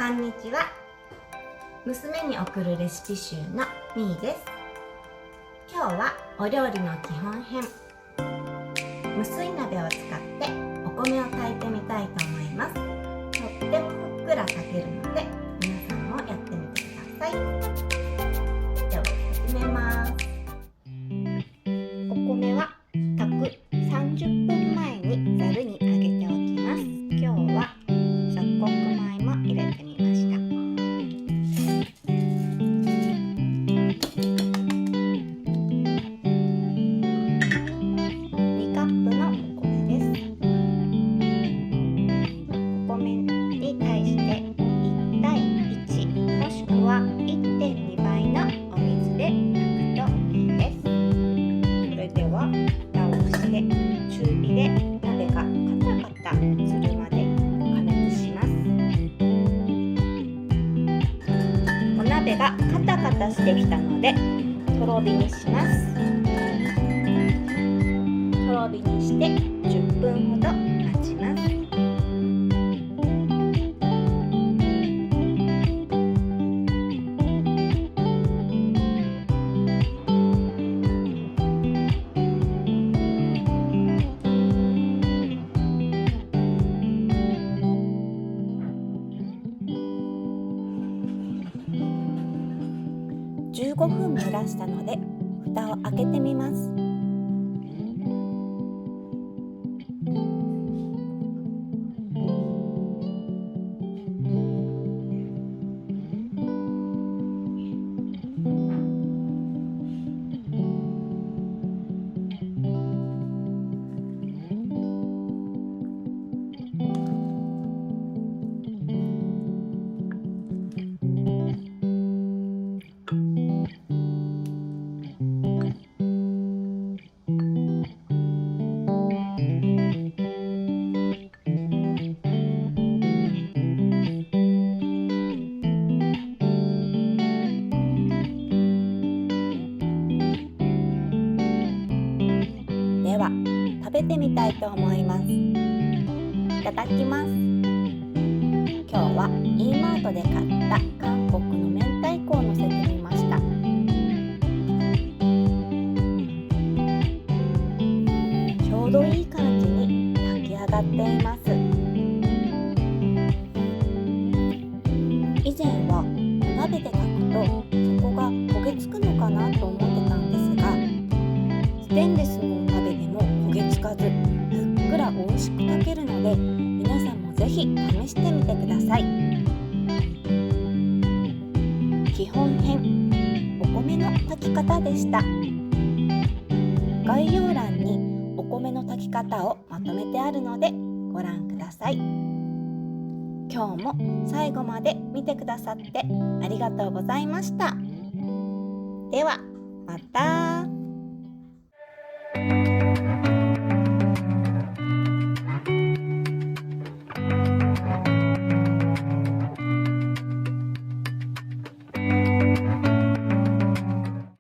こんにちは。娘に送るレシピ集のみーです。今日はお料理の基本編、無水鍋を使ってお米を炊いてみたいと思います。とってもふっくら炊けるので皆さんもやってみてください。では始めます。お米は炊く30分前にざるにあげておきます。今日は雑穀米も入れてみました。2カップのお米です。お米に対して1対1もしくは 1.2 倍のお水で炊くといいです。それでは蓋をして中火で鍋がカタカタするまで加熱します。お鍋がカタカタしてきたのでとろ火にします。とろ火にして10分ほど待ちます。15分蒸らしたので蓋を開けてみます。では食べてみたいと思います。いただきます。今日は E マートで買った韓国の明太子をのせてみました。ちょうどいい感じに炊き上がっています。以前はお鍋で炊くとそこが焦げつくのかなと思ってたんですが、ステンレスのお鍋でも焦げつかずふっくら美味しく炊けるので皆さんもぜひ試してみてください。基本編、お米の炊き方でした。概要欄にお米の炊き方をまとめてあるのでご覧ください。今日も最後まで見てくださってありがとうございました。ではまた。